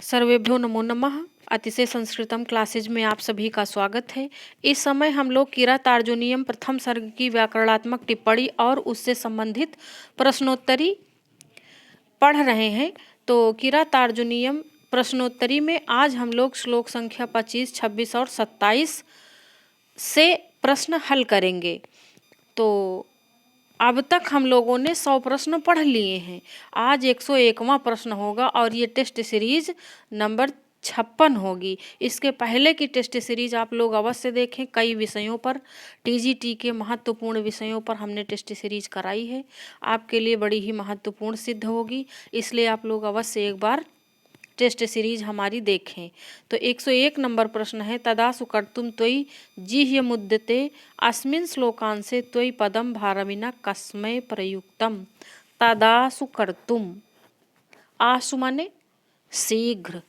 सर्वेभ्यो नमो नमः। अतिशय संस्कृतम क्लासेज में आप सभी का स्वागत है। इस समय हम लोग किरातार्जुनीयम प्रथम सर्ग की व्याकरणात्मक टिप्पणी और उससे संबंधित प्रश्नोत्तरी पढ़ रहे हैं। तो किरातार्जुनीयम प्रश्नोत्तरी में आज हम लोग श्लोक संख्या 25, 26 और 27 से प्रश्न हल करेंगे। तो अब तक हम लोगों ने 100 प्रश्न पढ़ लिए हैं। आज 101वां प्रश्न होगा और ये टेस्ट सीरीज नंबर 56 होगी। इसके पहले की टेस्ट सीरीज आप लोग अवश्य देखें। कई विषयों पर, टीजीटी के महत्वपूर्ण विषयों पर हमने टेस्ट सीरीज कराई है। आपके लिए बड़ी ही महत्वपूर्ण सिद्ध होगी, इसलिए आप लोग अवश्य एक बार टेस्ट सीरीज हमारी देखें। तो 101 नंबर प्रश्न है, तदासु कर्तुम त्वयि जिह्य मुद्यते अस्मिन् श्लोकांशे त्वयि पदम भारविना कस्मै प्रयुक्तम। तदासु कर्तुम, आसु माने शीघ्र,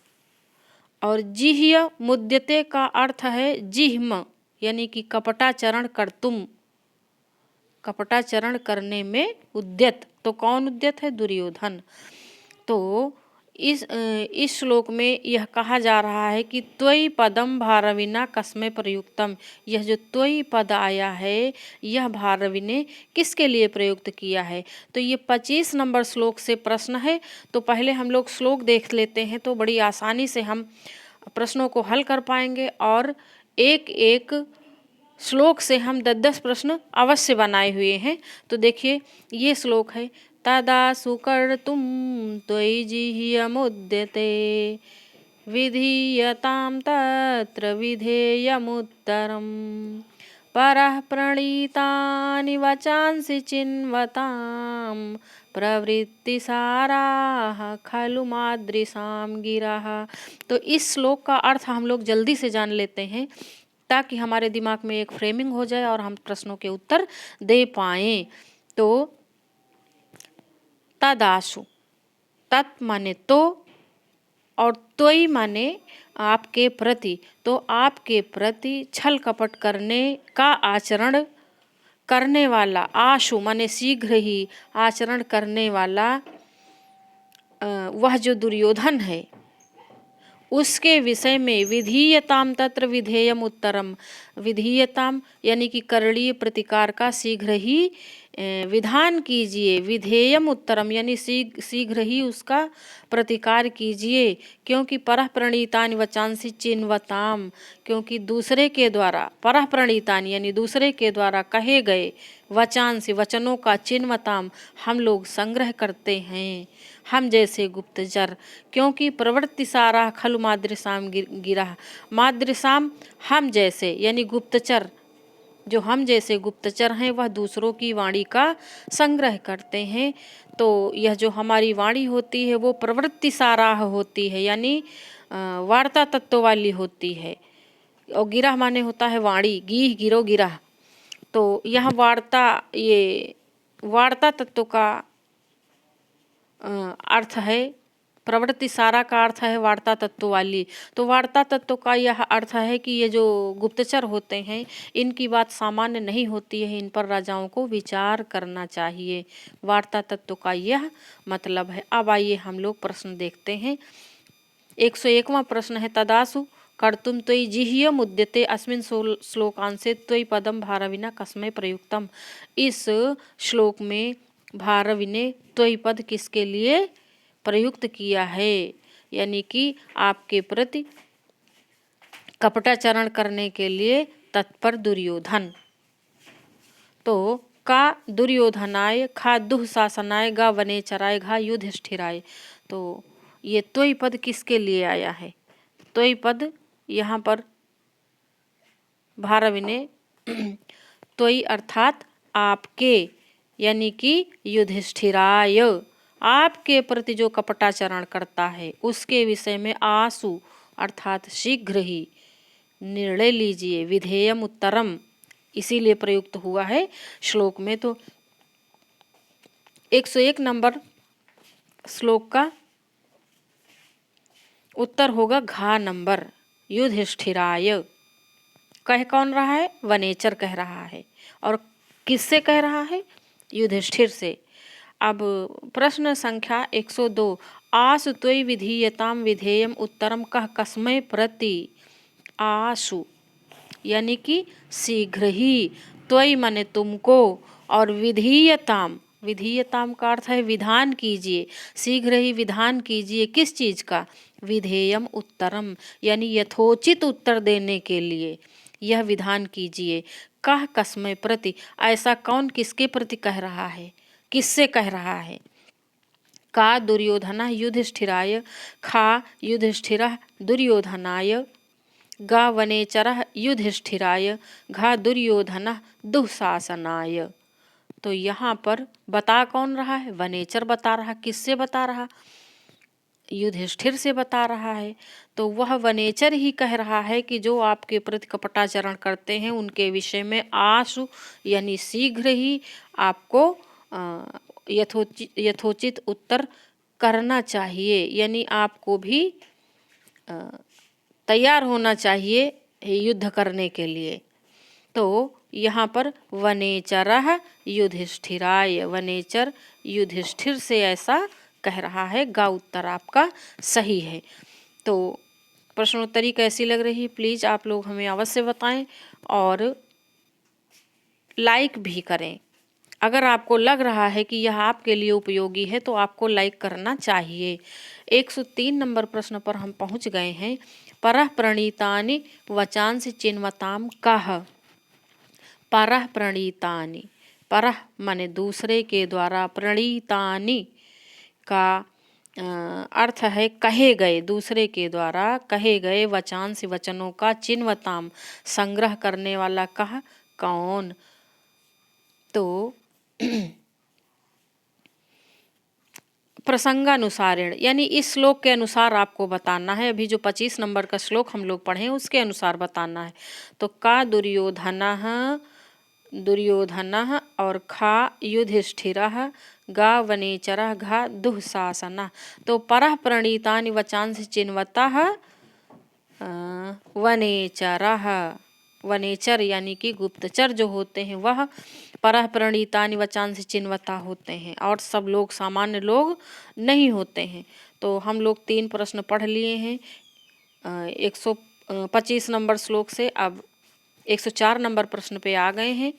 और जिह्य मुद्यते का अर्थ है जिह्म, यानी कि कपटाचरण कर्तुम, कपटाचरण करने में उद्यत। तो कौन उद्यत है? दुर्योधन। तो इस श्लोक में यह कहा जा रहा है कि त्वयि पदम भारविना कस्मै प्रयुक्तम। यह जो त्वयि पद आया है, यह भारवि ने किसके लिए प्रयुक्त किया है? तो ये 25 नंबर श्लोक से प्रश्न है। तो पहले हम लोग श्लोक देख लेते हैं, तो बड़ी आसानी से हम प्रश्नों को हल कर पाएंगे और एक एक श्लोक से हम 10-10 प्रश्न अवश्य बनाए हुए हैं। तो देखिए, ये श्लोक है, तदासु कर्तुम त्वयि जिह्यमुद्यते विधीयतां तत्र विधेयमुत्तरम् परः प्रणीतानि वचांसि चिन्वतां प्रवृत्तिसाराः खलु मादृशां गिरः। तो इस श्लोक का अर्थ हम लोग जल्दी से जान लेते हैं, ताकि हमारे दिमाग में एक फ्रेमिंग हो जाए और हम प्रश्नों के उत्तर दे पाएं। तो तदासु, तत् माने तो, और त्वयि माने आपके प्रति। तो आपके प्रति छल कपट करने का आचरण करने वाला, आशु माने शीघ्र ही आचरण करने वाला वह जो दुर्योधन है, उसके विषय में विधीयताम तत्र विधेयम उत्तरम। विधीयताम यानी कि करणीय प्रतिकार का शीघ्र ही विधान कीजिए। विधेयम उत्तरम यानी शीघ्र ही उसका प्रतिकार कीजिए। क्योंकि परः प्रणीतानि वचांसि चिन्वताम, क्योंकि दूसरे के द्वारा, परः प्रणीतानि यानी दूसरे के द्वारा कहे गए वचांसि वचनों का चिन्वताम हम लोग संग्रह करते हैं, हम जैसे गुप्तचर। क्योंकि प्रवृत्ति सारा खलु मादृशाम गिरा, मादृशाम हम जैसे यानी गुप्तचर, जो हम जैसे गुप्तचर हैं वह दूसरों की वाणी का संग्रह करते हैं। तो यह जो हमारी वाणी होती है वो प्रवृत्ति साराह होती है, यानी वार्ता तत्व वाली होती है। और गिरह माने होता है वाणी, गीह गिरो गिरह। तो यह वार्ता, ये वार्ता तत्व का अर्थ है। प्रवृत्ति सारा का अर्थ है वार्ता तत्व वाली। तो वार्ता तत्व का यह अर्थ है कि ये जो गुप्तचर होते हैं, इनकी बात सामान्य नहीं होती है, इन पर राजाओं को विचार करना चाहिए। वार्ता तत्व का यह मतलब है। अब आइए हम लोग प्रश्न देखते हैं। 101वां प्रश्न है, तदासु कर्तुम त्वयि जिह्य मुद्यते अस्मिन् श्लोकांशे त्वयि पदम भारविना कस्मै प्रयुक्तम। इस श्लोक में भारवि ने त्वयि पद किसके लिए प्रयुक्त किया है? यानी कि आपके प्रति कपटाचरण करने के लिए तत्पर दुर्योधन। तो का दुर्योधनाय, खा दुःशासनाय, गा वनेचराय, घा युधिष्ठिराय। तो ये त्वयि पद किसके लिए आया है? त्वयि पद यहाँ पर भारवि ने त्वयि अर्थात आपके, यानी कि युधिष्ठिराय, आपके प्रति जो कपटाचरण करता है उसके विषय में आसु अर्थात शीघ्र ही निर्णय लीजिए। विधेयम उत्तरम इसीलिए प्रयुक्त हुआ है श्लोक में। तो 101 नंबर श्लोक का उत्तर होगा घा नंबर, युधिष्ठिराय। कह कौन रहा है? वनेचर कह रहा है। और किससे कह रहा है? युधिष्ठिर से। अब प्रश्न संख्या 102, आसु त्वयि विधीयताम विधेयम उत्तरम कह कस्मै प्रति। आसु यानी कि शीघ्र ही, त्वयि माने तुमको, और विधीयताम, विधीयताम का अर्थ है विधान कीजिए, शीघ्र ही विधान कीजिए किस चीज का, विधेयम उत्तरम यानी यथोचित उत्तर देने के लिए यह विधान कीजिए। कह कस्मै प्रति, ऐसा कौन किसके प्रति कह रहा है, किससे कह रहा है। का दुर्योधनः युधिष्ठिराय, खा युधिष्ठिरः दुर्योधनाय, गा वनेचरः युधिष्ठिराय, घा दुर्योधनः दुःशासनाय। तो यहाँ पर बता कौन रहा है, वनेचर बता रहा, किससे बता रहा, युधिष्ठिर से बता रहा है। तो वह वनेचर ही कह रहा है कि जो आपके प्रति कपटाचरण करते हैं उनके विषय में आशु यानी शीघ्र ही आपको यथोचित उत्तर करना चाहिए, यानी आपको भी तैयार होना चाहिए युद्ध करने के लिए। तो यहाँ पर वनेचरः युधिष्ठिराय, वनेचर युधिष्ठिर से ऐसा कह रहा है। गा उत्तर आपका सही है। तो प्रश्नोत्तरी कैसी लग रही है प्लीज़ आप लोग हमें अवश्य बताएं और लाइक भी करें। अगर आपको लग रहा है कि यह आपके लिए उपयोगी है तो आपको लाइक करना चाहिए। 103 नंबर प्रश्न पर हम पहुंच गए हैं। परः प्रणीतानि वचांसि चिन्वताम कह। परः प्रणीतानि, परः माने दूसरे के द्वारा, प्रणीतानि का अर्थ है कहे गए, दूसरे के द्वारा कहे गए, वचांस वचनों का, चिन्वताम संग्रह करने वाला, कह कौन। तो प्रसंगानुसारेण यानी इस श्लोक के अनुसार आपको बताना है। अभी जो 25 नंबर का श्लोक हम लोग पढ़े उसके अनुसार बताना है। तो का दुर्योधनः, दुर्योधनः और खा युधिष्ठिरः, गा वनेचरः, घा दुःशासनः। तो परः प्रणीतानि वचांसि चिन्वतः वनेचरः, वनेचर यानी कि गुप्तचर जो होते हैं वह परः प्रणीतानि वचांसि चिन्वता होते हैं और सब लोग सामान्य लोग नहीं होते हैं। तो हम लोग 3 प्रश्न पढ़ लिए हैं 125 नंबर श्लोक से। अब 104 नंबर प्रश्न पे आ गए हैं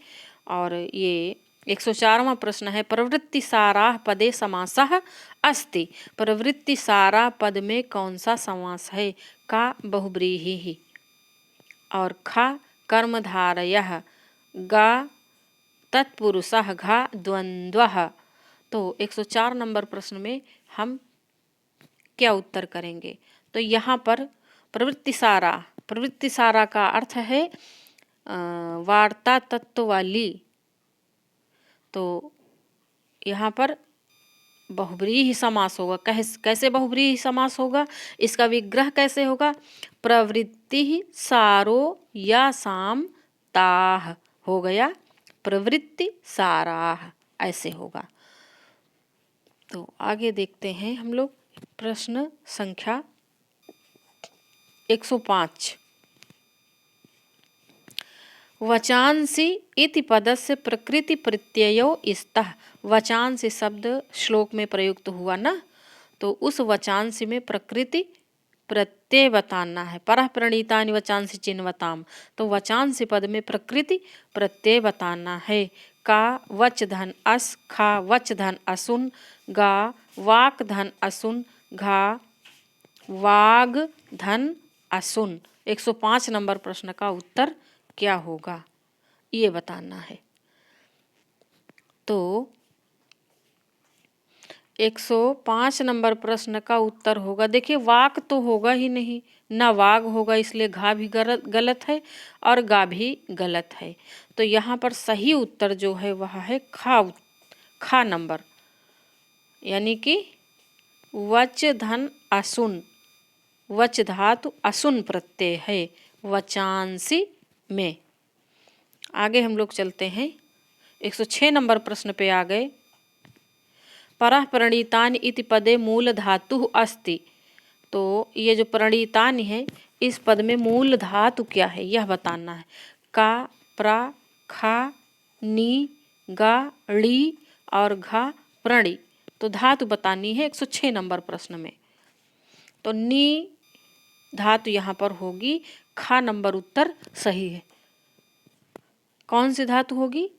और ये 104वां प्रश्न है, प्रवृत्ति साराः पदे समासः अस्ति। प्रवृत्ति सारा पद में कौन सा समास है। का बहुब्रीहि और खा कर्मधारयः, गा तत्पुरुषः, घा द्वंद्वः। तो 104 नंबर प्रश्न में हम क्या उत्तर करेंगे। तो यहाँ पर प्रवृत्ति सारा, प्रवृत्ति सारा का अर्थ है वार्ता तत्व वाली। तो यहाँ पर बहुब्रीहि समास होगा। कैसे बहुब्रीहि समास होगा, इसका विग्रह कैसे होगा, प्रवृत्ति सारो या साम ताह हो गया, प्रवृत्ति साराह ऐसे होगा। तो आगे देखते हैं हम लोग प्रश्न संख्या 105। वचांसि इति पदस्य प्रकृति प्रत्ययो स्तः। वचांसि शब्द श्लोक में प्रयुक्त हुआ ना, तो उस वचांसि में प्रकृति प्रत्यय बताना है। परः प्रणीतानि वचांसि चिन्वताम, तो वचांसि पद में प्रकृति प्रत्यय बताना है। का वच धन अस, खा वच धन असुन, गा वाक धन असुन, घा वाग धन असुन। 105 नंबर प्रश्न का उत्तर क्या होगा ये बताना है। तो 105 नंबर प्रश्न का उत्तर होगा, देखिए वाक तो होगा ही नहीं, ना वाग होगा, इसलिए घा भी गलत है और गा भी गलत है। तो यहाँ पर सही उत्तर जो है वह है खा नंबर, यानी कि वच धन असुन, वच धातु असुन प्रत्यय है वचांसी में। आगे हम लोग चलते हैं 106 नंबर प्रश्न पे आ गए। परः प्रणीतानि इति पदे मूल धातु अस्ति। तो ये जो प्रणीतानि है इस पद में मूल धातु क्या है यह बताना है। का, प्रा, खा, नी, गा, ड़ी और घा प्रणि, तो धातु बतानी है 106 नंबर प्रश्न में। तो नी धातु यहाँ पर होगी, खा नंबर उत्तर सही है। कौन सी धातु होगी?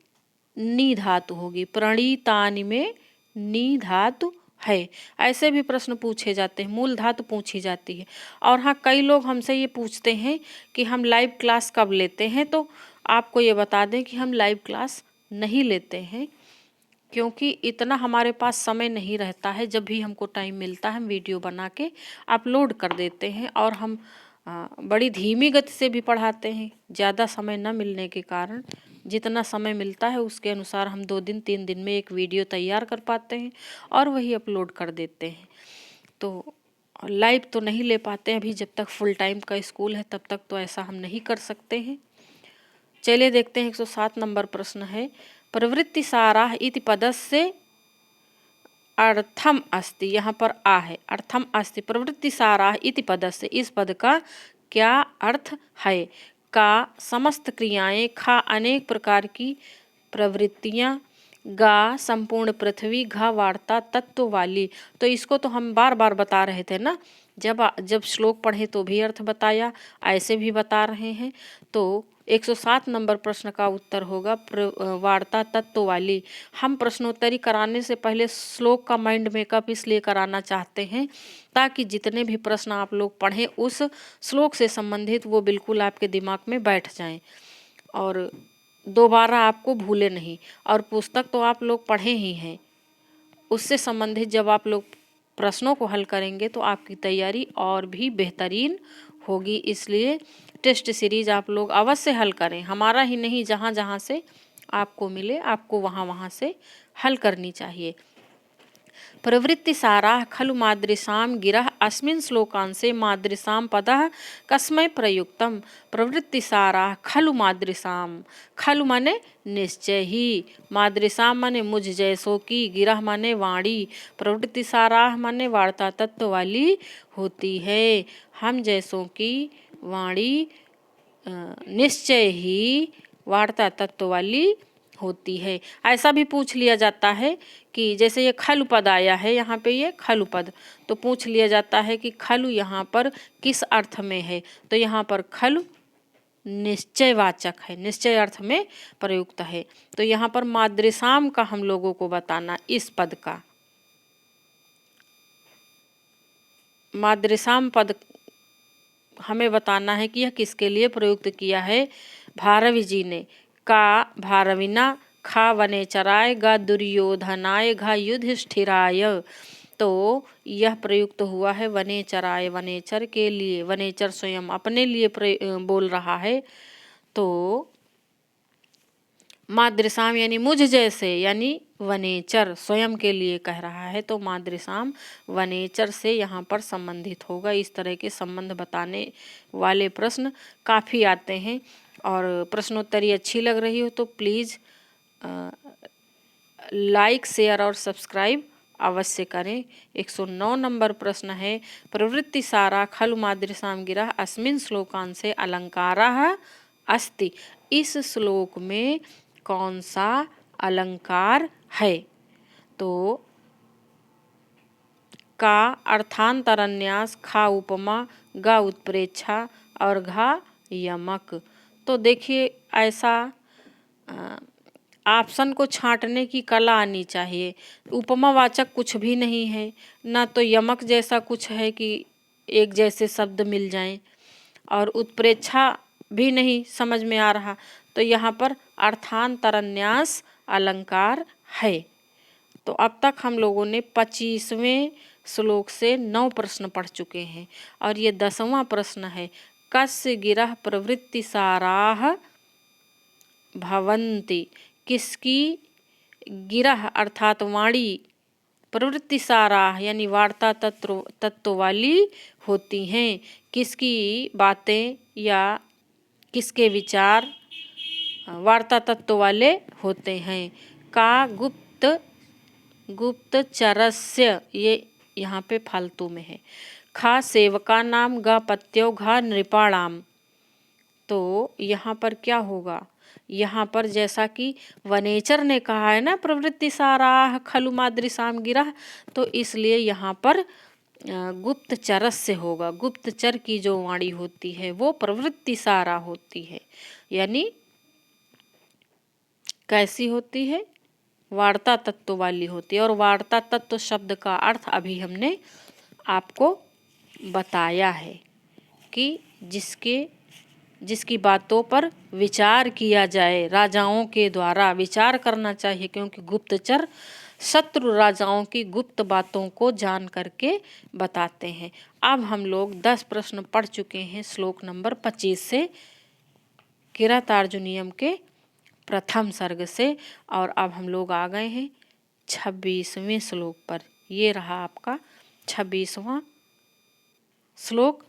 नी धातु होगी। प्रणीतानि में नी धातु है। ऐसे भी प्रश्न पूछे जाते हैं, मूल धातु पूछी जाती है। और हाँ, कई लोग हमसे ये पूछते हैं कि हम लाइव क्लास कब लेते हैं, तो आपको ये बता दें कि हम लाइव क्लास नहीं लेते हैं, क्योंकि इतना हमारे पास समय नहीं रहता है। जब भी हमको टाइम मिलता है हम वीडियो बना के अपलोड कर देते हैं, और हम बड़ी धीमी गति से भी पढ़ाते हैं। ज़्यादा समय न मिलने के कारण जितना समय मिलता है उसके अनुसार हम 2 दिन 3 दिन में एक वीडियो तैयार कर पाते हैं और वही अपलोड कर देते हैं। तो लाइव तो नहीं ले पाते हैं अभी, जब तक फुल टाइम का स्कूल है तब तक तो ऐसा हम नहीं कर सकते हैं। चलिए देखते हैं 107 नंबर प्रश्न है, प्रवृत्ति साराः इति पदस्य अर्थम अस्ति। यहाँ पर आ है, अर्थम अस्ति प्रवृत्ति साराः इति पदस्य, इस पद का क्या अर्थ है? का समस्त क्रियाएं, खा अनेक प्रकार की प्रवृत्तियां, गा संपूर्ण पृथ्वी, घा वार्ता तत्व वाली। तो इसको तो हम बार बार बता रहे थे ना, जब श्लोक पढ़े तो भी अर्थ बताया, ऐसे भी बता रहे हैं। तो 107 नंबर प्रश्न का उत्तर होगा वार्ता तत्व वाली। हम प्रश्नोत्तरी कराने से पहले श्लोक का माइंड मेकअप इसलिए कराना चाहते हैं ताकि जितने भी प्रश्न आप लोग पढ़ें उस श्लोक से संबंधित वो बिल्कुल आपके दिमाग में बैठ जाएं और दोबारा आपको भूले नहीं। और पुस्तक तो आप लोग पढ़े ही हैं, उससे संबंधित जब आप लोग प्रश्नों को हल करेंगे तो आपकी तैयारी और भी बेहतरीन होगी। इसलिए टेस्ट सीरीज आप लोग अवश्य हल करें, हमारा ही नहीं, जहाँ जहाँ से आपको मिले आपको वहाँ वहाँ से हल करनी चाहिए। प्रवृत्ति साराः खलु मादृशां गिरः अस्मिन् श्लोकांशे मादृशां पदः कस्मै प्रयुक्तम्? प्रवृत्ति साराः खलु मादृशां, खलु माने निश्चय ही, मादृशां माने मुझ जैसों की, गिरह माने वाणी, प्रवृत्ति साराः माने वार्ता तत्व वाली होती है। हम जैसों की वाणी निश्चय ही वार्ता तत्व वाली होती है। ऐसा भी पूछ लिया जाता है कि जैसे ये खलु पद आया है, यहाँ पे ये खलु पद, तो पूछ लिया जाता है कि खलु यहाँ पर किस अर्थ में है? तो यहाँ पर खलु निश्चयवाचक है, निश्चय अर्थ में प्रयुक्त है। तो यहाँ पर मादृशाम का हम लोगों को बताना, इस पद का मादृशाम पद हमें बताना है कि यह किसके लिए प्रयुक्त किया है। भारवी जी ने, का भारविना, खा वनेचराय, गा दुर्योधनाय, घा युधिष्ठिराय। तो यह प्रयुक्त हुआ है वनेचराय, वनेचर के लिए, वनेचर स्वयं अपने लिए बोल रहा है। तो मादृशाम यानी मुझ जैसे, यानी वनेचर स्वयं के लिए कह रहा है, तो मादृशाम वनेचर से यहाँ पर संबंधित होगा। इस तरह के संबंध बताने वाले प्रश्न काफ़ी आते हैं। और प्रश्नोत्तरी अच्छी लग रही हो तो प्लीज़ लाइक शेयर और सब्सक्राइब अवश्य करें। 109 नंबर प्रश्न है, प्रवृत्ति सारा खलु मादृशां गिरः अस्मिन् श्लोकांशे अलंकारः अस्ति। इस श्लोक में कौन सा अलंकार है? तो का अर्थांतरन्यास, खा उपमा, गा उत्प्रेक्षा और घा यमक। तो देखिए, ऐसा ऑप्शन को छांटने की कला आनी चाहिए। उपमावाचक कुछ भी नहीं है, ना तो यमक जैसा कुछ है कि एक जैसे शब्द मिल जाएं, और उत्प्रेक्षा भी नहीं समझ में आ रहा। तो यहाँ पर अर्थांतरन्यास अलंकार है। तो अब तक हम लोगों ने 25वें श्लोक से 9 प्रश्न पढ़ चुके हैं और ये 10वां प्रश्न है, कस्य गिरः प्रवृत्ति साराः भवन्ति। किसकी गिरह अर्थात वाणी प्रवृत्ति साराः यानी वार्ता तत्व वाली होती हैं? किसकी बातें या किसके विचार वार्ता तत्व वाले होते हैं? का गुप्तचरस्य, ये यहाँ पे फालतू में है। खा सेवका नाम, गा पत्यो, घा नृपाणाम। तो यहाँ पर क्या होगा? यहाँ पर जैसा कि वनेचर ने कहा है ना, प्रवृत्ति साराह खलु मादृशाम गिरह, तो इसलिए यहाँ पर गुप्तचरस से होगा। गुप्तचर की जो वाणी होती है वो प्रवृत्ति सारा होती है, यानी कैसी होती है, वार्ता तत्व वाली होती है। और वार्ता तत्व शब्द का अर्थ अभी हमने आपको बताया है कि जिसकी बातों पर विचार किया जाए, राजाओं के द्वारा विचार करना चाहिए, क्योंकि गुप्तचर शत्रु राजाओं की गुप्त बातों को जान करके बताते हैं। अब हम लोग 10 प्रश्न पढ़ चुके हैं श्लोक नंबर 25 से किरातार्जुनीयम के प्रथम सर्ग से, और अब हम लोग आ गए हैं 26वें श्लोक पर। ये रहा आपका 26वां श्लोक,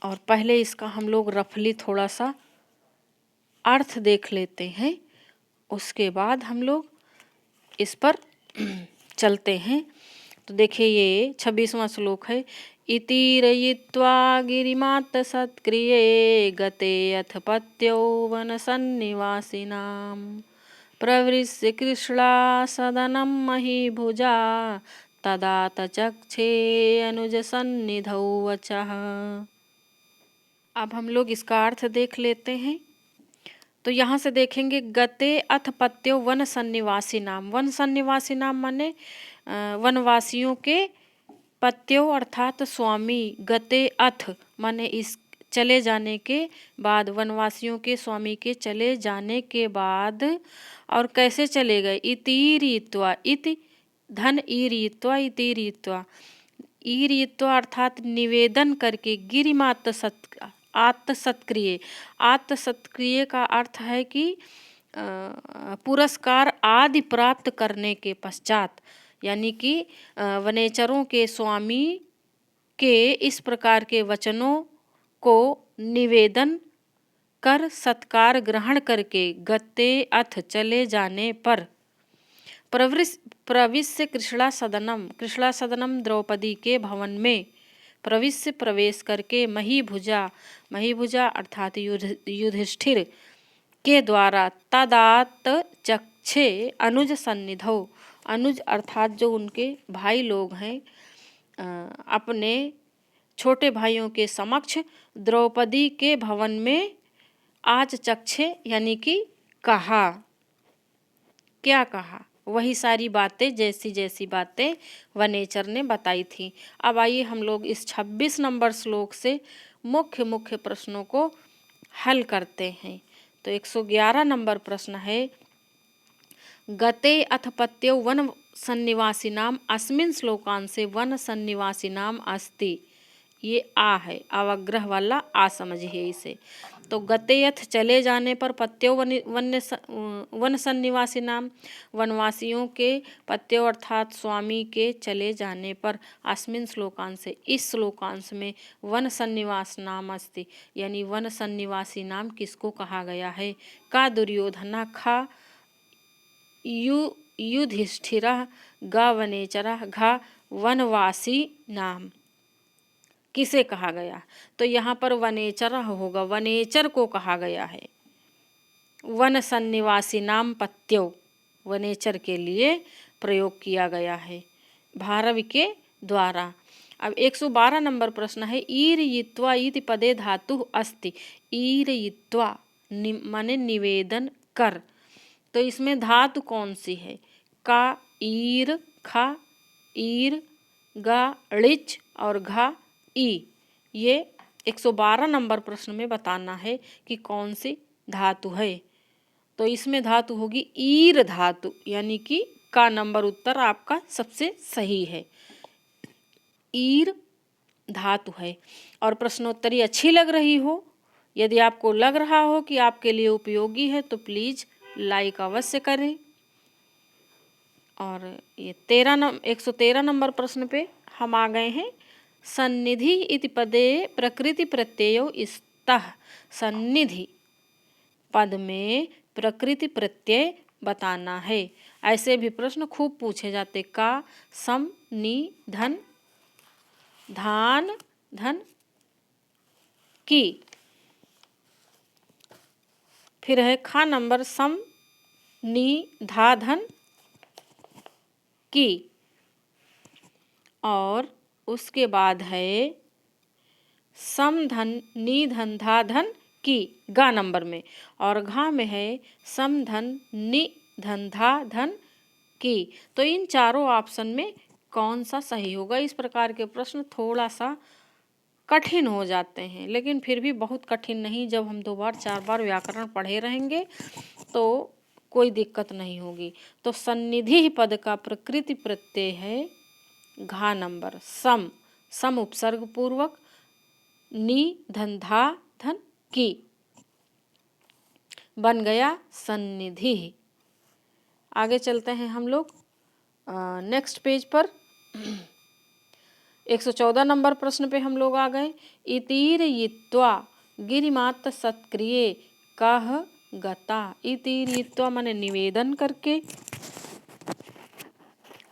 और पहले इसका हम लोग रफली थोड़ा सा अर्थ देख लेते हैं, उसके बाद हम लोग इस पर चलते हैं। तो देखिए ये 26वां श्लोक है। इति रयित्वा गिरिमात सत्क्रिये गते अथ पत्यो वन सन्निवासिनां प्रवृश्य कृष्णा सदनं महीभुजा तदा तचक्षे अनुज सन्निधौ वचः। अब हम लोग इसका अर्थ देख लेते हैं। तो यहाँ से देखेंगे गते अथ पत्यो वन सन्निवासी नाम। वन सन्निवासी नाम माने वनवासियों के पत्यो अर्थात स्वामी, गते अथ माने इस चले जाने के बाद, वनवासियों के स्वामी के चले जाने के बाद। और कैसे चले गए, इति रीत्वा, इति धन ई रीत्वा, इति रीत्वा, ई रीत्वा अर्थात निवेदन करके, गिरिमात आत्मसत्क्रिय। आत्मसत्क्रिय का अर्थ है कि पुरस्कार आदि प्राप्त करने के पश्चात, यानी कि वनेचरों के स्वामी के इस प्रकार के वचनों को निवेदन कर सत्कार ग्रहण करके गते अथ चले जाने पर प्रविश्य कृष्णा सदनम द्रौपदी के भवन में प्रविश्य प्रवेश करके महीभुजा अर्थात युधिष्ठिर के द्वारा तदात चक्षे अनुज सन्निधौ, अनुज अर्थात जो उनके भाई लोग हैं, अपने छोटे भाइयों के समक्ष द्रौपदी के भवन में आज चक्षे यानी कि कहा। क्या कहा, वही सारी बातें जैसी जैसी बातें वनेचर ने बताई थी। अब आइए हम लोग इस 26 नंबर श्लोक से मुख्य प्रश्नों को हल करते हैं। तो 111 नंबर प्रश्न है, गते अथ पत्यो वन सन्निवासिनाम अस्मिन् श्लोकांशे वन सन्निवासिनाम अस्ति। ये आ है, अवग्रह वाला आ समझिए इसे। तो गतेयथ चले जाने पर, पत्यो वन सन्निवासी नाम वनवासियों के, पत्यो अर्थात स्वामी के चले जाने पर, अस्मिन् श्लोकांश से इस श्लोकांश में वन सन्निवास नाम अस्ति, यानी वन सन्निवासी नाम किसको कहा गया है, का दुर्योधना, खा युधिष्ठिरः, गा वनेचरः, घा वनवासी नाम किसे कहा गया। तो यहाँ पर वनेचर होगा, वनेचर को कहा गया है। वन सन्निवासी नाम पत्यो वनेचर के लिए प्रयोग किया गया है भारवी के द्वारा। अब 112 नंबर प्रश्न है, ईरयित्वा इति पदे धातु अस्ति। ईरयित्वा माने निवेदन कर, तो इसमें धातु कौन सी है, का, ईर, खा, ईर, गा, ऋच और घा, ई। ये 112 नंबर प्रश्न में बताना है कि कौन सी धातु है। तो इसमें धातु होगी ईर धातु, यानी कि का नंबर उत्तर आपका सबसे सही है, ईर धातु है। और प्रश्नोत्तरी अच्छी लग रही हो, यदि आपको लग रहा हो कि आपके लिए उपयोगी है तो प्लीज लाइक अवश्य करें। और ये 113 नंबर प्रश्न पे हम आ गए हैं। सन्निधि इति पदे प्रकृति प्रत्ययो स्तः। सन्निधि पद में प्रकृति प्रत्यय बताना है। ऐसे भी प्रश्न खूब पूछे जाते, का, सम, नि, धन, धान, धन, की। फिर है खा नंबर सम नी धा धन की, और उसके बाद है सम धन नी धन धा धन की गा नंबर में, और घा में है सम धन नि धन धा धन की। तो इन चारों ऑप्शन में कौन सा सही होगा? इस प्रकार के प्रश्न थोड़ा सा कठिन हो जाते हैं, लेकिन फिर भी बहुत कठिन नहीं। जब हम 2 बार 4 बार व्याकरण पढ़े रहेंगे तो कोई दिक्कत नहीं होगी। तो सन्निधि पद का प्रकृति प्रत्यय है घा नंबर सम, सम उपसर्ग पूर्वक, नी धन धा धन की, बन गया सन्निधि। आगे चलते हैं हम लोग नेक्स्ट पेज पर। 114 नंबर प्रश्न पे हम लोग आ गए। इतीर यित्वा गिरिमात सत्क्रिय कह गता। इतीर यित्वा माने निवेदन करके,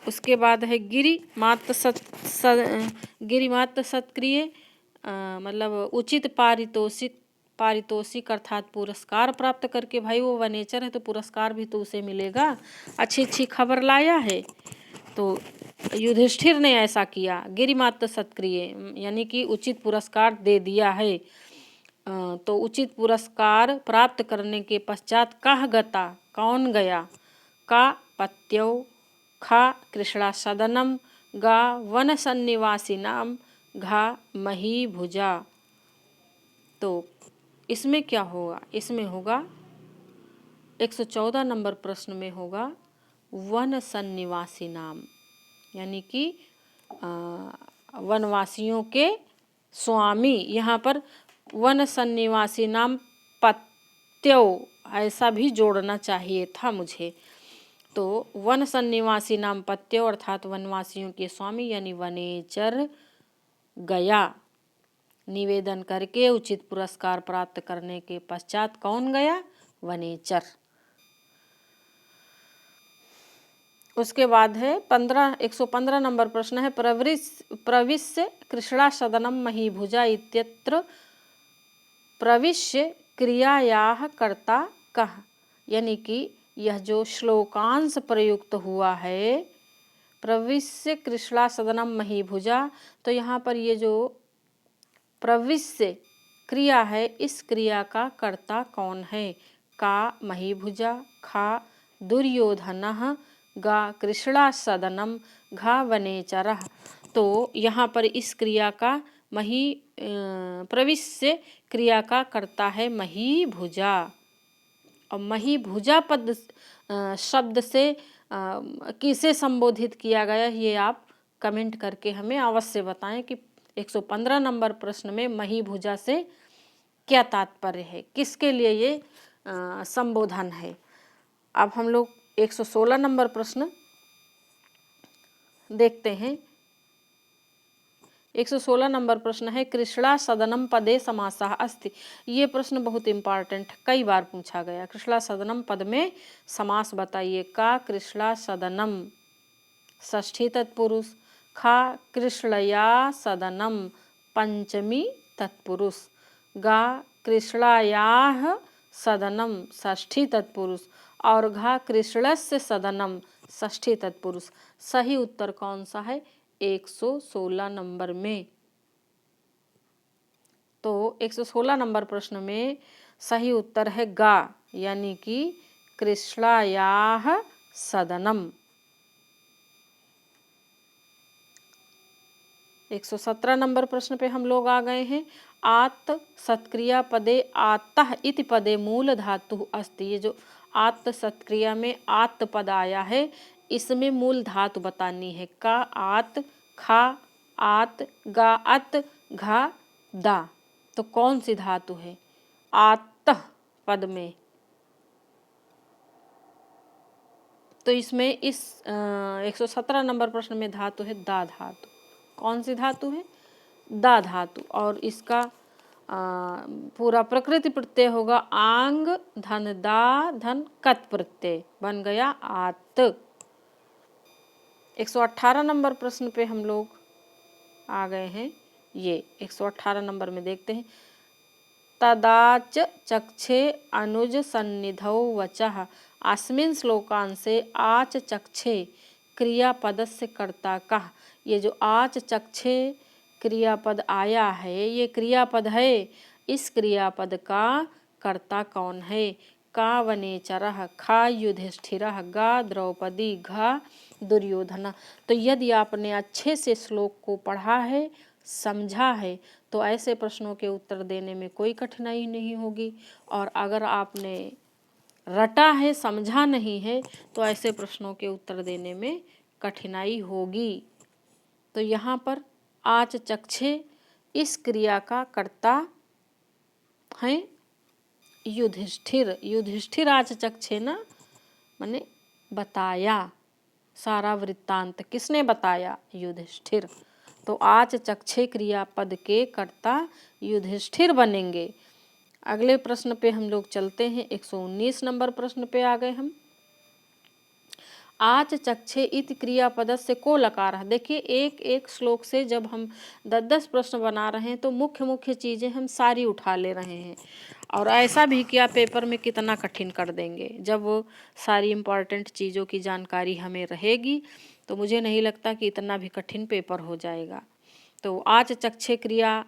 उसके बाद है गिरिमात सत्क्रिय मतलब उचित पारितोषिक अर्थात पुरस्कार प्राप्त करके। भाई वो वनेचर है तो पुरस्कार भी तो उसे मिलेगा, अच्छी अच्छी खबर लाया है। तो युधिष्ठिर ने ऐसा किया, गिरिमात सत्क्रिय यानी कि उचित पुरस्कार दे दिया है। तो उचित पुरस्कार प्राप्त करने के पश्चात कह गता कौन गया, का पत्यो, खा कृष्णा सदनम, गा वन सन्निवासी नाम, घा मही भुजा। तो इसमें क्या होगा? इसमें होगा 114 नंबर प्रश्न में होगा वन सन्निवासी नाम, यानी कि वनवासियों के स्वामी। यहाँ पर वन सन्निवासी नाम पत्यो ऐसा भी जोड़ना चाहिए था मुझे। तो वन सन्निवासी नाम पत्यो अर्थात वनवासियों के स्वामी यानी वनेचर गया। निवेदन करके उचित पुरस्कार प्राप्त करने के पश्चात कौन गया? वनेचर। उसके बाद है 115 नंबर प्रश्न है प्रविश्य कृष्णा सदनम महीभुजा इत्यत्र प्रविश्य क्रियायाः कर्ता कः। यानी कि यह जो श्लोकांश प्रयुक्त हुआ है प्रविश्य कृष्णा सदनम महीभुजा, तो यहाँ पर ये जो प्रविश्य क्रिया है इस क्रिया का कर्ता कौन है? का महीभुजा, खा दुर्योधनः, गा कृष्णा सदनम, घा वनेचरः। तो यहाँ पर इस क्रिया का प्रविश्य क्रिया का कर्ता है महीभुजा। और महीभुजा पद शब्द से किसे संबोधित किया गया ये आप कमेंट करके हमें अवश्य बताएं कि 115 नंबर प्रश्न में महीभुजा से क्या तात्पर्य है, किसके लिए ये संबोधन है। अब हम लोग 116 नंबर प्रश्न देखते हैं। 116 नंबर प्रश्न है कृष्णा सदनम पदे समासः अस्ति। ये प्रश्न बहुत इम्पॉर्टेंट, कई बार पूछा गया। कृष्णा सदनम पद में समास बताइए। का कृष्णा सदनम षष्ठी तत्पुरुष, खा कृष्णया सदनम पंचमी तत्पुरुष, गा कृष्णायाः सदनम षष्ठी तत्पुरुष, और घा कृष्णस्य सदनम षष्ठी तत्पुरुष। सही उत्तर कौन सा है? 116 नंबर में। तो 116 नंबर प्रश्न में सही उत्तर है गा, यानी कि कृष्णायाः सदनम। 117 नंबर प्रश्न पे हम लोग आ गए हैं। आत्त सत्क्रिया पदे आत्तः इति पदे मूल धातु अस्ति। ये जो आत्त सत्क्रिया में आत्त पद आया है इसमें मूल धातु बतानी है। का आत, खा आत, गा अत, घा दा। तो कौन सी धातु है आत्त पद में? तो इसमें इस 117 नंबर प्रश्न में धातु है दा धातु। कौन सी धातु है? दा धातु। और इसका पूरा प्रकृति प्रत्यय होगा आंग धन दा धन कत प्रत्यय, बन गया आत। 118 नंबर प्रश्न पे हम लोग आ गए हैं। ये 118 नंबर में देखते हैं। तदाच चक्षे अनुज सन्निधौ वचः। अस्मिन् श्लोकांशे आच चक्षे क्रियापदस्य कर्ता कः। ये जो आच चक्षे क्रियापद आया है ये क्रियापद है। इस क्रियापद का कर्ता कौन है? का वनेचरः, खा युधिष्ठिरः, गा द्रौपदी, घा दुर्योधन। तो यदि आपने अच्छे से श्लोक को पढ़ा है, समझा है, तो ऐसे प्रश्नों के उत्तर देने में कोई कठिनाई नहीं होगी। और अगर आपने रटा है, समझा नहीं है, तो ऐसे प्रश्नों के उत्तर देने में कठिनाई होगी। तो यहाँ पर आच चक्षे इस क्रिया का कर्ता है युधिष्ठिर। युधिष्ठिर आच चक्षे ना, माने बताया, सारा वृत्तांत किसने बताया? युधिष्ठिर। तो आच चक्षे क्रियापद के कर्ता युधिष्ठिर बनेंगे। अगले प्रश्न पे हम लोग चलते हैं। 119 नंबर प्रश्न पे आ गए हम। आच चक्षे इति क्रियापदस्य को लकारः। देखिए एक एक श्लोक से जब हम 10-10 प्रश्न बना रहे हैं तो मुख्य मुख्य चीज़ें हम सारी उठा ले रहे हैं। और ऐसा भी किया पेपर में कितना कठिन कर देंगे जब वो सारी इम्पॉर्टेंट चीज़ों की जानकारी हमें रहेगी, तो मुझे नहीं लगता कि इतना भी कठिन पेपर हो जाएगा। तो आच चक्षे क्रिया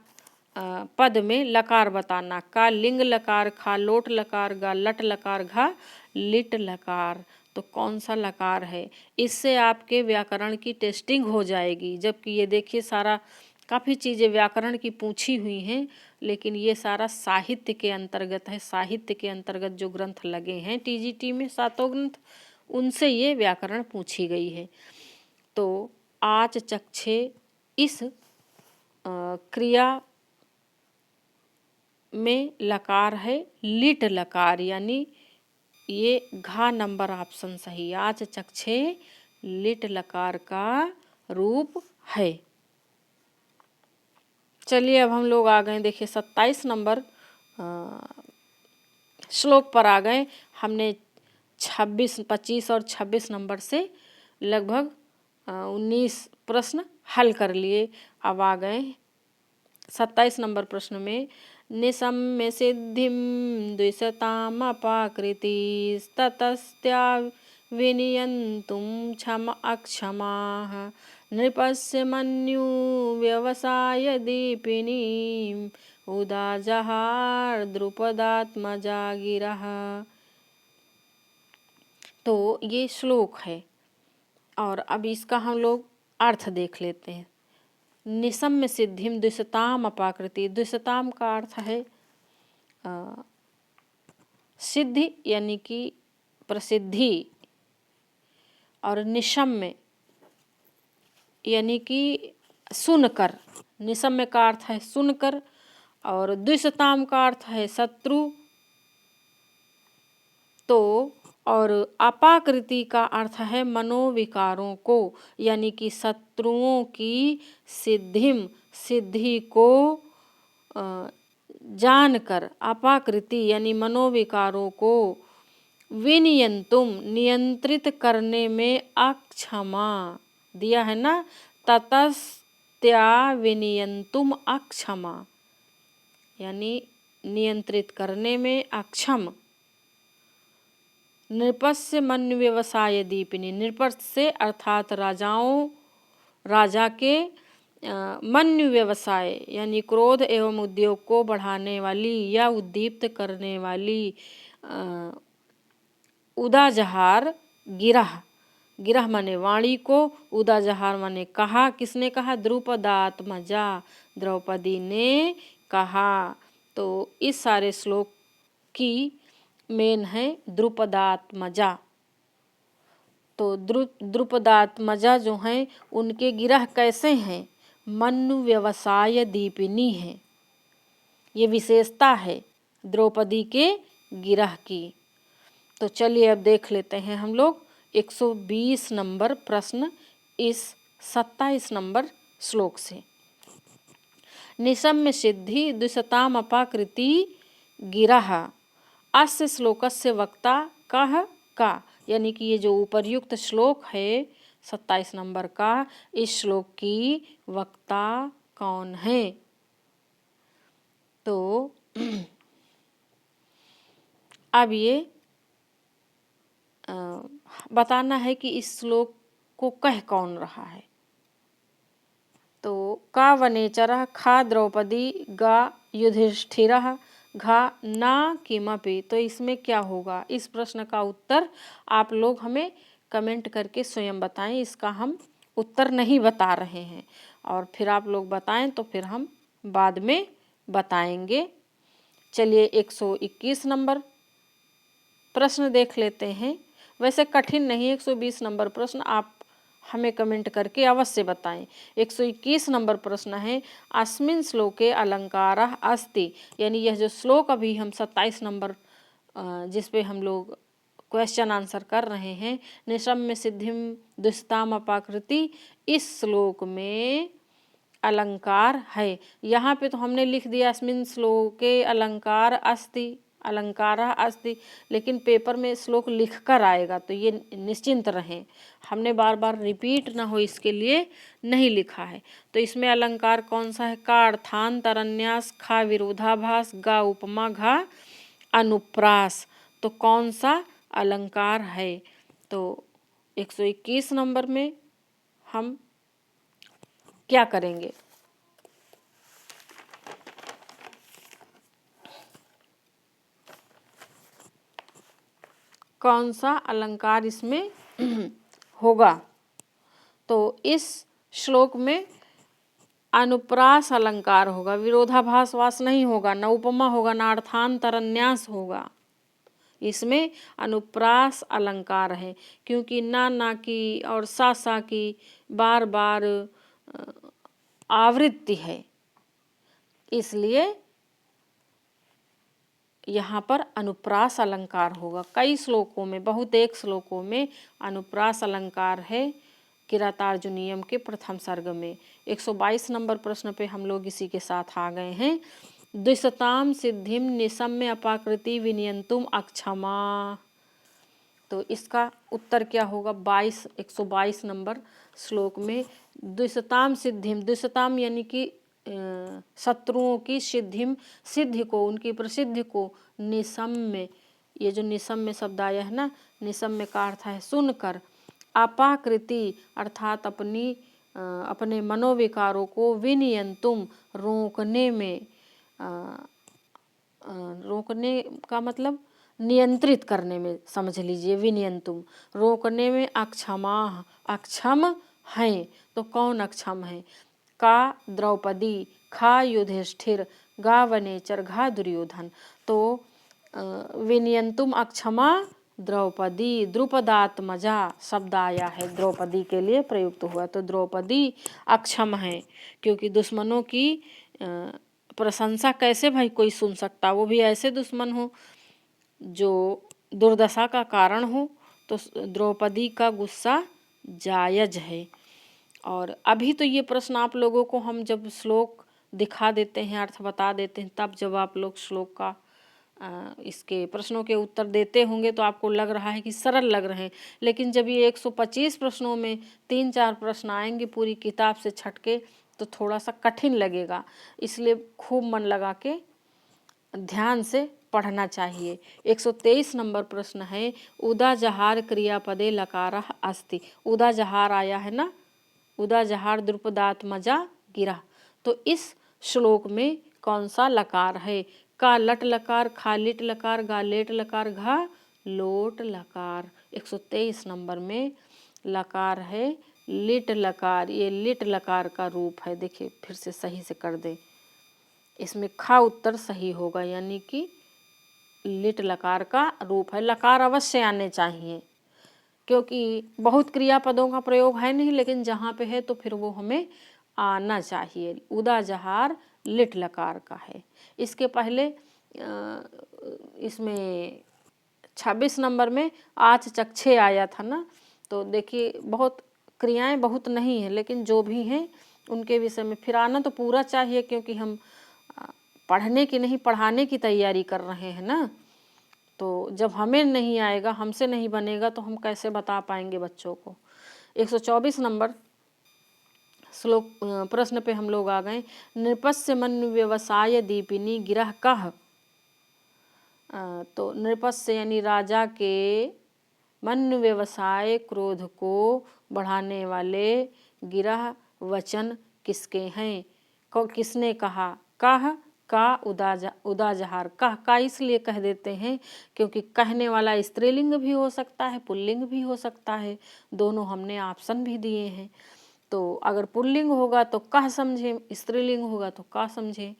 पद में लकार बताना। का लिंग लकार, खा लोट लकार, गा लट लकार, घा लिट लकार। तो कौन सा लकार है? इससे आपके व्याकरण की टेस्टिंग हो जाएगी। जबकि ये देखिए सारा काफ़ी चीज़ें व्याकरण की पूछी हुई हैं, लेकिन ये सारा साहित्य के अंतर्गत है। साहित्य के अंतर्गत जो ग्रंथ लगे हैं टीजीटी में, 7 ग्रंथ, उनसे ये व्याकरण पूछी गई है। तो आच चक्षे इस क्रिया में लकार है लिट लकार, यानी ये घा नंबर ऑप्शन सही। आच चक्षे लिट लकार का रूप है। चलिए अब हम लोग आ गए, देखिए 27 नंबर श्लोक पर आ गए। हमने 26, 25 और 26 नंबर से लगभग 19 प्रश्न हल कर लिए। अब आ गए 27 नंबर प्रश्न में। निशम्य सिद्धिं द्विषतामपाकृतिस्ततस्त्या विनियन्तुं क्षम अक्षमाः नृपस्य मन्यु व्यवसाय दीपिनीम् उदाजहार द्रुपदात्मजा गिरः। तो ये श्लोक है और अब इसका हम लोग अर्थ देख लेते हैं। निशम्य सिद्धिम द्विषताम अपाकृति। द्विषताम का अर्थ है सिद्धि यानी कि प्रसिद्धि, और निशम्य यानी कि सुनकर। निशम्य का अर्थ है सुनकर, और द्विषताम का अर्थ है शत्रु। तो और अपाकृति का अर्थ है मनोविकारों को, यानी कि शत्रुओं की सिद्धि को जानकर, अपाकृति यानी मनोविकारों को, विनियंतुम नियंत्रित करने में अक्षमा दिया है ना, ततस्त्या विनियंतुम अक्षमा, यानी नियंत्रित करने में अक्षम। नृपस्य मन्यु व्यवसाय दीपिनी। नृपस्य से अर्थात राजा के मन्यु व्यवसाय यानी क्रोध एवं उद्योग को बढ़ाने वाली या उद्दीप्त करने वाली उदाजहार गिरह। गिरह माने वाणी को, उदाजहार माने कहा। किसने कहा? द्रुपदात्मजा, द्रौपदी ने कहा। तो इस सारे श्लोक की मेन है द्रुपदात्मजा। तो द्रुपदात्मजा जो हैं उनके गिरह कैसे हैं? मन्यु व्यवसाय दीपिनी है, ये विशेषता है द्रौपदी के गिरह की। तो चलिए अब देख लेते हैं हम लोग 120 नंबर प्रश्न इस 27 नंबर श्लोक से। निशम्य सिद्धि द्विषताम अपाकृति गिरः अस्य श्लोकस्य वक्ता कः का। यानी कि ये जो उपर्युक्त श्लोक है 27 नंबर का, इस श्लोक की वक्ता कौन है? तो अब ये बताना है कि इस श्लोक को कह कौन रहा है। तो का वनेचरः खा द्रौपदी गा युधिष्ठिरः घा ना किमपि, तो इसमें क्या होगा? इस प्रश्न का उत्तर आप लोग हमें कमेंट करके स्वयं बताएं। इसका हम उत्तर नहीं बता रहे हैं, और फिर आप लोग बताएं तो फिर हम बाद में बताएंगे। चलिए 121 नंबर प्रश्न देख लेते हैं। वैसे कठिन नहीं, 120 नंबर प्रश्न आप हमें कमेंट करके अवश्य बताएं। 121 नंबर प्रश्न है अस्मिन् श्लोके अलंकारः अस्ति, यानी यह जो श्लोक अभी हम 27 नंबर जिस पे हम लोग क्वेश्चन आंसर कर रहे हैं, निशम्य सिद्धिम दुष्टाम अपाकृति, इस श्लोक में अलंकार है। यहाँ पे तो हमने लिख दिया अस्मिन् श्लोके अलंकार अस्ति, अलंकारः अस्ति, लेकिन पेपर में श्लोक लिख कर आएगा, तो ये निश्चिंत रहें, हमने बार बार रिपीट ना हो इसके लिए नहीं लिखा है। तो इसमें अलंकार कौन सा है? का अर्थांतर अन्यास, खा विरोधाभास, गा उपमा, घा अनुप्रास। तो कौन सा अलंकार है? तो 121 नंबर में हम क्या करेंगे? कौन सा अलंकार इसमें होगा? तो इस श्लोक में अनुप्रास अलंकार होगा, विरोधाभास वास नहीं होगा, न उपमा होगा, न अर्थांतरन्यास होगा। इसमें अनुप्रास अलंकार है, क्योंकि ना की और सा की बार बार आवृत्ति है, इसलिए यहाँ पर अनुप्रास अलंकार होगा। कई श्लोकों में, बहुतेक श्लोकों में अनुप्रास अलंकार है किरातार्जुनीयम के प्रथम सर्ग में। 122 नंबर प्रश्न पे हम लोग इसी के साथ आ गए हैं। द्विशताम सिद्धिम निशम्य अपाकृति विनियंतुम अक्षमा। तो इसका उत्तर क्या होगा? 122 नंबर श्लोक में द्विशताम सिद्धिम, द्विशताम यानी कि शत्रुओं की सिद्धिम, सिद्धि को, उनकी प्रसिद्धि को, निशम्य, ये जो निशम्य शब्द आया है ना, निशम्य का अर्थ है सुनकर, अपाकृति अर्थात अपने मनोविकारों को, विनियंतुम रोकने में, रोकने का मतलब नियंत्रित करने में समझ लीजिए, विनियंतुम रोकने में, अक्षमा अक्षम हैं। तो कौन अक्षम है? का द्रौपदी, खा युधिष्ठिर, गा वनेचर, घा दुर्योधन। तो विनियंतुम अक्षमा द्रौपदी, द्रुपदात्मजा शब्द आया है, द्रौपदी के लिए प्रयुक्त हुआ, तो द्रौपदी अक्षम है, क्योंकि दुश्मनों की प्रशंसा कैसे भाई कोई सुन सकता, वो भी ऐसे दुश्मन हो जो दुर्दशा का कारण हो। तो द्रौपदी का गुस्सा जायज है। और अभी तो ये प्रश्न आप लोगों को हम जब श्लोक दिखा देते हैं, अर्थ बता देते हैं, तब जब आप लोग श्लोक का इसके प्रश्नों के उत्तर देते होंगे तो आपको लग रहा है कि सरल लग रहे हैं, लेकिन जब ये 125 प्रश्नों में 3-4 प्रश्न आएंगे पूरी किताब से छटके, तो थोड़ा सा कठिन लगेगा। इसलिए खूब मन लगा के ध्यान से पढ़ना चाहिए। 123 नंबर प्रश्न है उदा जहार क्रियापदे लकारः अस्ति। उदा जहार आया है ना, उदा जहार द्रुपदात्मजा गिरा। तो इस श्लोक में कौन सा लकार है? का लट लकार, खा लिट लकार, गा लेट लकार, घा लोट लकार। 123 नंबर में लकार है लिट लकार, ये लिट लकार का रूप है। देखिए फिर से सही से कर दे, इसमें खा उत्तर सही होगा, यानी कि लिट लकार का रूप है। लकार अवश्य आने चाहिए, क्योंकि बहुत क्रियापदों का प्रयोग है नहीं, लेकिन जहाँ पे है तो फिर वो हमें आना चाहिए। उदा जहार लिट लकार का है। इसके पहले इसमें 26 नंबर में आच चक्षे आया था ना, तो देखिए बहुत क्रियाएं बहुत नहीं है, लेकिन जो भी हैं उनके विषय में फिर आना तो पूरा चाहिए, क्योंकि हम पढ़ने की नहीं पढ़ाने की तैयारी कर रहे हैं ना। तो जब हमें नहीं आएगा, हमसे नहीं बनेगा, तो हम कैसे बता पाएंगे बच्चों को। 124 नंबर श्लोक प्रश्न पे हम लोग आ गए। नृपस्य मनु व्यवसाय दीपिनी गिरह कह तो नृपस्य यानी राजा के मन व्यवसाय क्रोध को बढ़ाने वाले गिरह वचन किसके हैं? किसने कहा? कह का उदाजहार। कह का इसलिए कह देते हैं क्योंकि कहने वाला स्त्रीलिंग भी हो सकता है, पुल्लिंग भी हो सकता है। दोनों हमने ऑप्शन भी दिए हैं। तो अगर पुल्लिंग होगा तो कह समझे, स्त्रीलिंग होगा तो का समझे।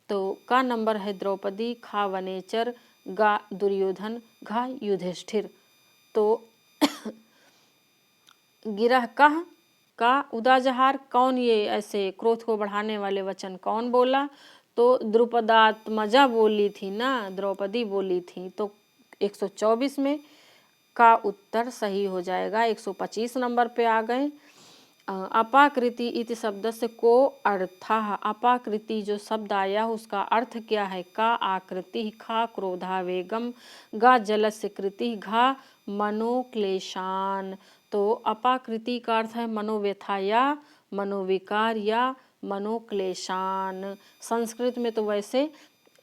तो का नंबर है द्रौपदी, खा वनेचर, गा दुर्योधन, घा युधिष्ठिर। तो गिरह कह का उदाजहार कौन, ये ऐसे क्रोध को बढ़ाने वाले वचन कौन बोला? तो द्रुपदात्मजा बोली थी ना, द्रौपदी बोली थी। तो 124 में का उत्तर सही हो जाएगा। 125 नंबर पे आ गए। अपाकृति इति शब्द से को अर्थः। अपाकृति जो शब्द आया उसका अर्थ क्या है? का आकृति, खा क्रोधावेगम, गा जलस्य कृति, घा मनोक्लेशान। तो अपाकृति का अर्थ है मनोव्यथा या मनोविकार या मनोक्लेशान। संस्कृत में तो वैसे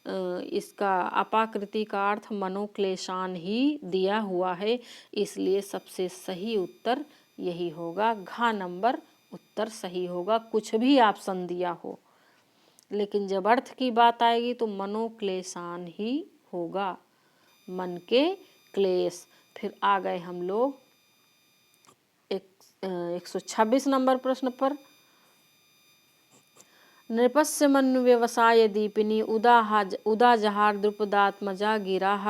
इसका अपाकृति का अर्थ मनोक्लेशान ही दिया हुआ है, इसलिए सबसे सही उत्तर यही होगा। घा नंबर उत्तर सही होगा, कुछ भी ऑप्शन दिया हो। लेकिन जब अर्थ की बात आएगी तो मनोक्लेशान ही होगा, मन के क्लेश। फिर आ गए हम लोग 126 नंबर प्रश्न पर। नृपस्य मनु व्यवसाय दीपिनी उदाजहार द्रुपदात्मजा गिराह।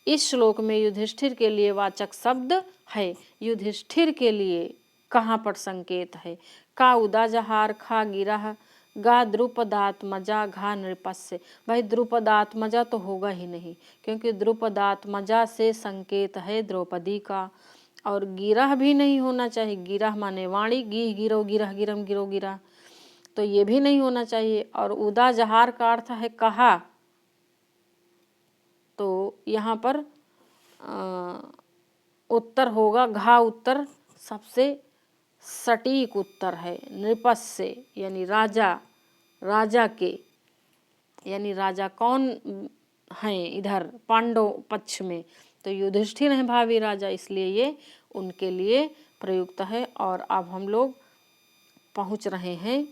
इस श्लोक में युधिष्ठिर के लिए वाचक शब्द है। युधिष्ठिर के लिए कहाँ पर संकेत है? का उदाजहार, खा गिराह, गा द्रुपदात्मजा, घा नृपस्य। भाई द्रुपदात्मजा तो होगा ही नहीं, क्योंकि द्रुपदात्मजा से संकेत है द्रौपदी का। और गिरह भी नहीं होना चाहिए। गिरह माने वाणी, गिह गिरो गिरह गिरम गिरो गिरा, तो ये भी नहीं होना चाहिए। और उदाजहार का अर्थ है कहा, तो यहाँ पर उत्तर होगा घा। उत्तर सबसे सटीक उत्तर है। नृपस्य यानी राजा, राजा के यानी राजा कौन हैं इधर पांडव पक्ष में? तो युधिष्ठिर हैं भावी राजा, इसलिए ये उनके लिए प्रयुक्त है। और अब हम लोग पहुँच रहे हैं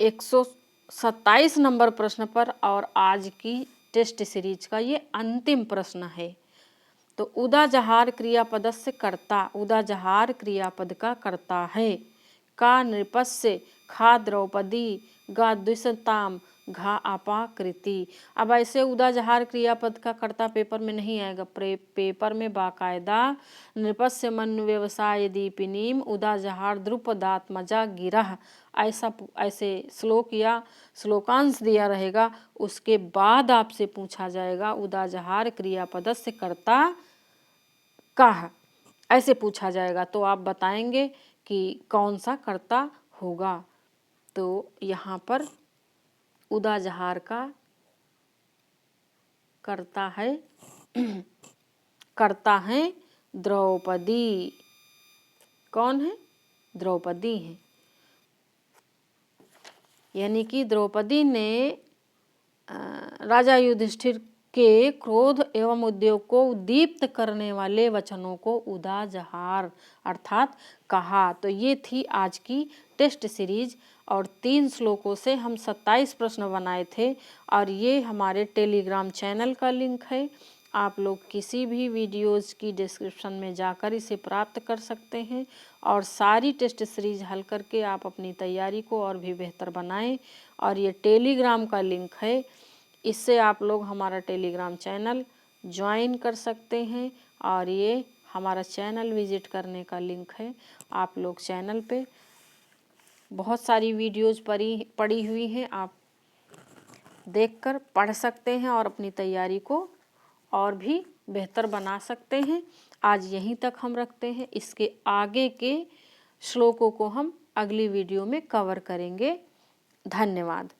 127 नंबर प्रश्न पर, और आज की टेस्ट सीरीज का ये अंतिम प्रश्न है। तो उदाजहार क्रियापद से कर्ता, उदाजहार क्रियापद का कर्ता है। का नृपस्य, खा द्रौपदी, गा द्विषताम, घा अपाकृति। अब ऐसे उदाजहार क्रियापद का कर्ता पेपर में नहीं आएगा। पेपर में बाकायदा नृपस्य मनु व्यवसाय दीपिनीम उदाजहार द्रुपदात्मजा गिरह ऐसे श्लोक या श्लोकांश दिया रहेगा। उसके बाद आपसे पूछा जाएगा उदाजहार क्रियापद से कर्ता कह, ऐसे पूछा जाएगा। तो आप बताएंगे कि कौन सा कर्ता होगा। तो यहाँ पर उदाजहार का कर्ता है कर्ता है द्रौपदी। कौन है? द्रौपदी है। यानी कि द्रौपदी ने राजा युधिष्ठिर के क्रोध एवं उद्योग को उद्दीप्त करने वाले वचनों को उदाजहार अर्थात कहा। तो ये थी आज की टेस्ट सीरीज, और 3 श्लोकों से हम 27 प्रश्न बनाए थे। और ये हमारे टेलीग्राम चैनल का लिंक है। आप लोग किसी भी वीडियोज़ की डिस्क्रिप्शन में जाकर इसे प्राप्त कर सकते हैं, और सारी टेस्ट सीरीज हल करके आप अपनी तैयारी को और भी बेहतर बनाएं। और ये टेलीग्राम का लिंक है, इससे आप लोग हमारा टेलीग्राम चैनल ज्वाइन कर सकते हैं। और ये हमारा चैनल विजिट करने का लिंक है। आप लोग चैनल पे बहुत सारी वीडियोज़ पड़ी हुई हैं, आप देखकर पढ़ सकते हैं और अपनी तैयारी को और भी बेहतर बना सकते हैं। आज यहीं तक हम रखते हैं। इसके आगे के श्लोकों को हम अगली वीडियो में कवर करेंगे। धन्यवाद।